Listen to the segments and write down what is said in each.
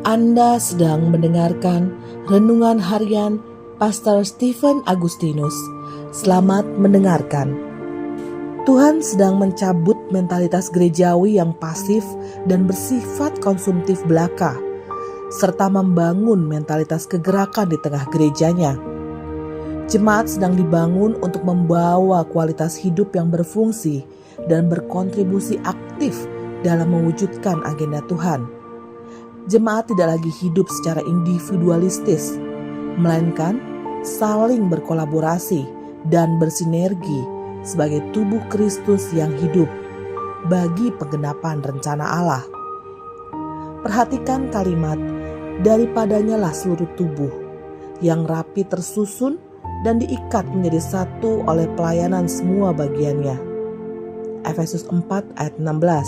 Anda sedang mendengarkan Renungan Harian Pastor Stephen Agustinus. Selamat mendengarkan. Tuhan sedang mencabut mentalitas gerejawi yang pasif dan bersifat konsumtif belaka, serta membangun mentalitas kegerakan di tengah gerejanya. Jemaat sedang dibangun untuk membawa kualitas hidup yang berfungsi dan berkontribusi aktif dalam mewujudkan agenda Tuhan. Jemaat tidak lagi hidup secara individualistis, melainkan saling berkolaborasi dan bersinergi sebagai tubuh Kristus yang hidup bagi penggenapan rencana Allah. Perhatikan kalimat, daripadanya lah seluruh tubuh yang rapi tersusun dan diikat menjadi satu oleh pelayanan semua bagiannya. Efesus 4 ayat 16.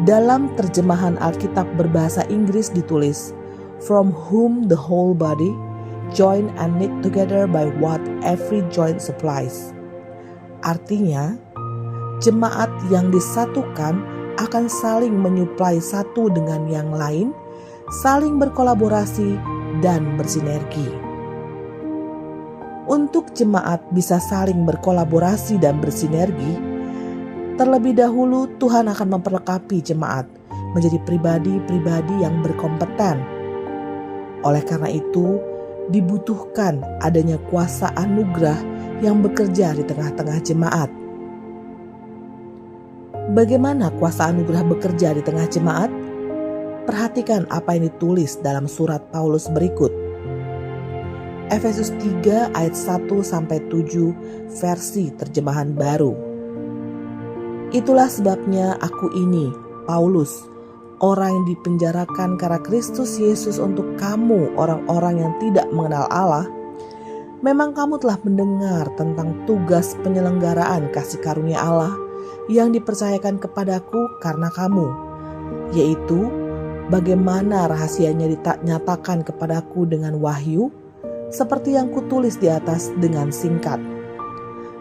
Dalam terjemahan Alkitab berbahasa Inggris ditulis, "From whom the whole body, joined and knit together by what every joint supplies." Artinya, jemaat yang disatukan akan saling menyuplai satu dengan yang lain, saling berkolaborasi dan bersinergi. Untuk jemaat bisa saling berkolaborasi dan bersinergi, terlebih dahulu Tuhan akan memperlengkapi jemaat menjadi pribadi-pribadi yang berkompeten. Oleh karena itu, dibutuhkan adanya kuasa anugerah yang bekerja di tengah-tengah jemaat. Bagaimana kuasa anugerah bekerja di tengah jemaat? Perhatikan apa yang ditulis dalam surat Paulus berikut. Efesus 3 ayat 1-7 versi terjemahan baru. Itulah sebabnya aku ini, Paulus, orang yang dipenjarakan karena Kristus Yesus untuk kamu orang-orang yang tidak mengenal Allah. Memang kamu telah mendengar tentang tugas penyelenggaraan kasih karunia Allah yang dipercayakan kepadaku karena kamu, yaitu bagaimana rahasianya dinyatakan kepadaku dengan wahyu, seperti yang kutulis di atas dengan singkat.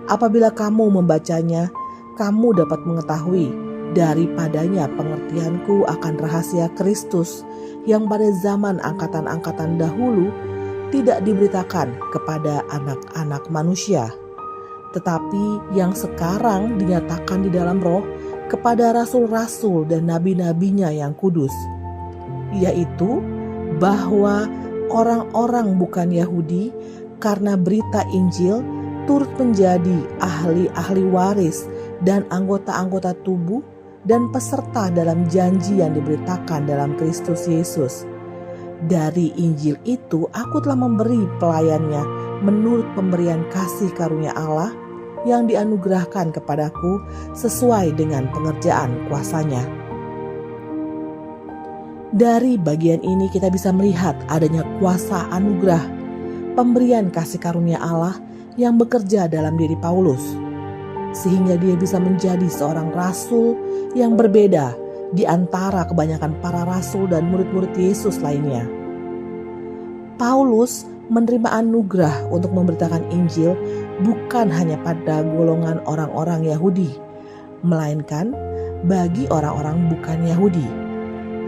Apabila kamu membacanya, kamu dapat mengetahui daripadanya pengertianku akan rahasia Kristus yang pada zaman angkatan-angkatan dahulu tidak diberitakan kepada anak-anak manusia, tetapi yang sekarang dinyatakan di dalam roh kepada rasul-rasul dan nabi-nabinya yang kudus, yaitu bahwa orang-orang bukan Yahudi karena berita Injil turut menjadi ahli-ahli waris dan anggota-anggota tubuh dan peserta dalam janji yang diberitakan dalam Kristus Yesus. Dari Injil itu aku telah memberi pelayannya menurut pemberian kasih karunia Allah yang dianugerahkan kepadaku sesuai dengan pengerjaan kuasanya. Dari bagian ini kita bisa melihat adanya kuasa anugerah, pemberian kasih karunia Allah yang bekerja dalam diri Paulus, sehingga dia bisa menjadi seorang rasul yang berbeda di antara kebanyakan para rasul dan murid-murid Yesus lainnya. Paulus menerima anugerah untuk memberitakan Injil bukan hanya pada golongan orang-orang Yahudi, melainkan bagi orang-orang bukan Yahudi,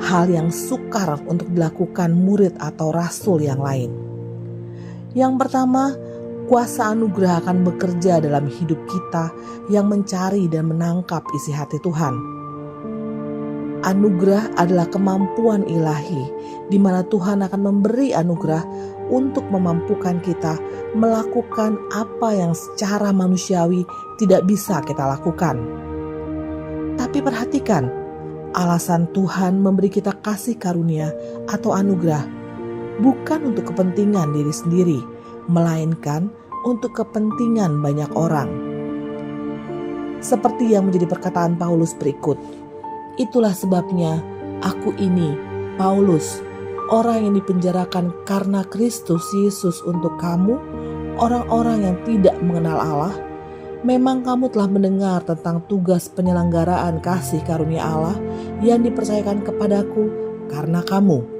hal yang sukar untuk dilakukan murid atau rasul yang lain. Yang pertama, kuasa anugerah akan bekerja dalam hidup kita yang mencari dan menangkap isi hati Tuhan. Anugerah adalah kemampuan ilahi, di mana Tuhan akan memberi anugerah untuk memampukan kita melakukan apa yang secara manusiawi tidak bisa kita lakukan. Tapi perhatikan, alasan Tuhan memberi kita kasih karunia atau anugerah bukan untuk kepentingan diri sendiri, melainkan untuk kepentingan banyak orang. Seperti yang menjadi perkataan Paulus berikut, itulah sebabnya aku ini, Paulus, orang yang dipenjarakan karena Kristus Yesus untuk kamu, orang-orang yang tidak mengenal Allah. Memang kamu telah mendengar tentang tugas penyelenggaraan kasih karunia Allah yang dipercayakan kepadaku karena kamu.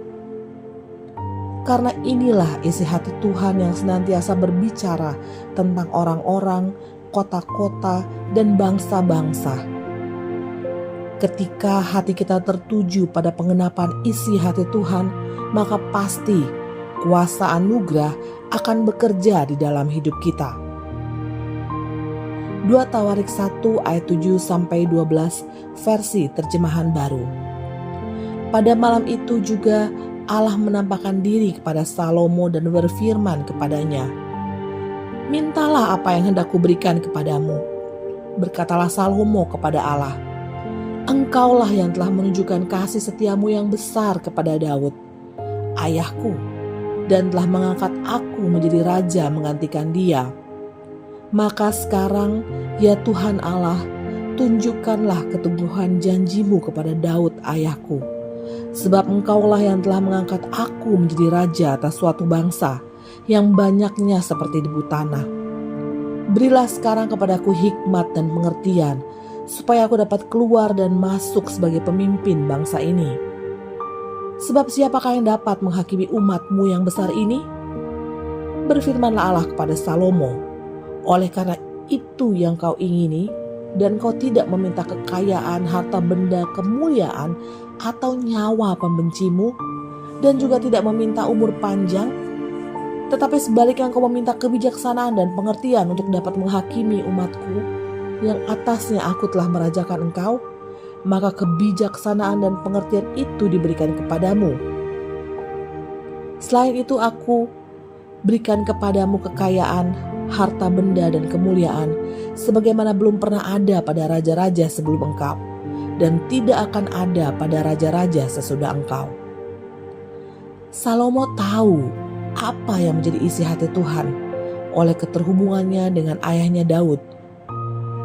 Karena inilah isi hati Tuhan yang senantiasa berbicara tentang orang-orang, kota-kota, dan bangsa-bangsa. Ketika hati kita tertuju pada pengenapan isi hati Tuhan, maka pasti kuasa anugerah akan bekerja di dalam hidup kita. 2 Tawarik 1 ayat 7-12 versi terjemahan baru. Pada malam itu juga Allah menampakkan diri kepada Salomo dan berfirman kepadanya, "Mintalah apa yang hendak kuberikan kepadamu." Berkatalah Salomo kepada Allah, "Engkaulah yang telah menunjukkan kasih setiamu yang besar kepada Daud, ayahku, dan telah mengangkat aku menjadi raja menggantikan dia. Maka sekarang, ya Tuhan Allah, tunjukkanlah keteguhan janjimu kepada Daud ayahku, sebab engkaulah yang telah mengangkat aku menjadi raja atas suatu bangsa yang banyaknya seperti debu tanah. Berilah sekarang kepadaku hikmat dan pengertian, supaya aku dapat keluar dan masuk sebagai pemimpin bangsa ini. Sebab siapakah yang dapat menghakimi umatmu yang besar ini?" Berfirmanlah Allah kepada Salomo, "Oleh karena itu yang kau ingini, dan kau tidak meminta kekayaan, harta benda, kemuliaan, atau nyawa pembencimu, dan juga tidak meminta umur panjang, tetapi sebaliknya engkau meminta kebijaksanaan dan pengertian untuk dapat menghakimi umatku, yang atasnya aku telah merajakan engkau, maka kebijaksanaan dan pengertian itu diberikan kepadamu. Selain itu aku berikan kepadamu kekayaan, harta benda dan kemuliaan, sebagaimana belum pernah ada pada raja-raja sebelum engkau, dan tidak akan ada pada raja-raja sesudah engkau." Salomo tahu apa yang menjadi isi hati Tuhan oleh keterhubungannya dengan ayahnya Daud.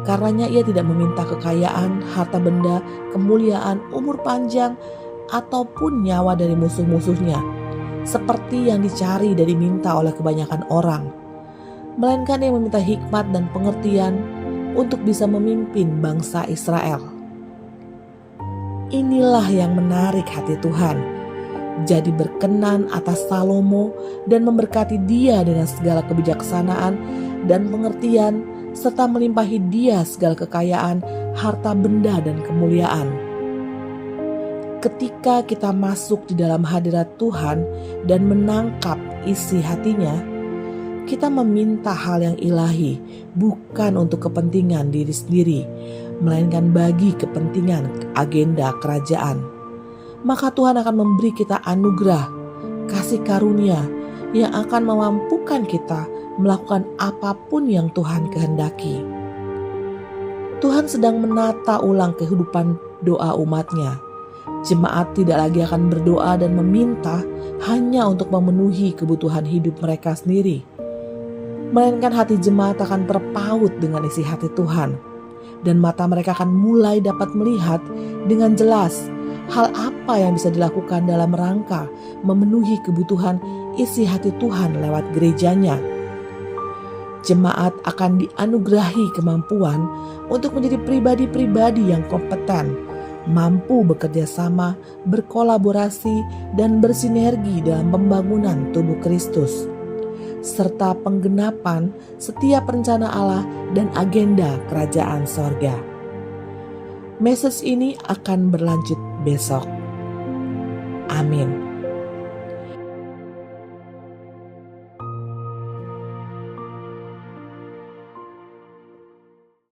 Karenanya ia tidak meminta kekayaan, harta benda, kemuliaan, umur panjang, ataupun nyawa dari musuh-musuhnya, seperti yang dicari dan diminta oleh kebanyakan orang. Melainkan ia meminta hikmat dan pengertian untuk bisa memimpin bangsa Israel. Inilah yang menarik hati Tuhan, jadi berkenan atas Salomo dan memberkati dia dengan segala kebijaksanaan dan pengertian, serta melimpahi dia segala kekayaan, harta benda dan kemuliaan. Ketika kita masuk di dalam hadirat Tuhan dan menangkap isi hatinya, kita meminta hal yang ilahi, bukan untuk kepentingan diri sendiri, melainkan bagi kepentingan agenda kerajaan. Maka Tuhan akan memberi kita anugerah, kasih karunia yang akan memampukan kita melakukan apapun yang Tuhan kehendaki. Tuhan sedang menata ulang kehidupan doa umatnya. Jemaat tidak lagi akan berdoa dan meminta hanya untuk memenuhi kebutuhan hidup mereka sendiri, melainkan hati jemaat akan terpaut dengan isi hati Tuhan, dan mata mereka akan mulai dapat melihat dengan jelas hal apa yang bisa dilakukan dalam rangka memenuhi kebutuhan isi hati Tuhan lewat gerejanya. Jemaat akan dianugerahi kemampuan untuk menjadi pribadi-pribadi yang kompeten, mampu bekerja sama, berkolaborasi, dan bersinergi dalam pembangunan tubuh Kristus, serta penggenapan setiap rencana Allah dan agenda kerajaan sorga. Message ini akan berlanjut besok. Amin.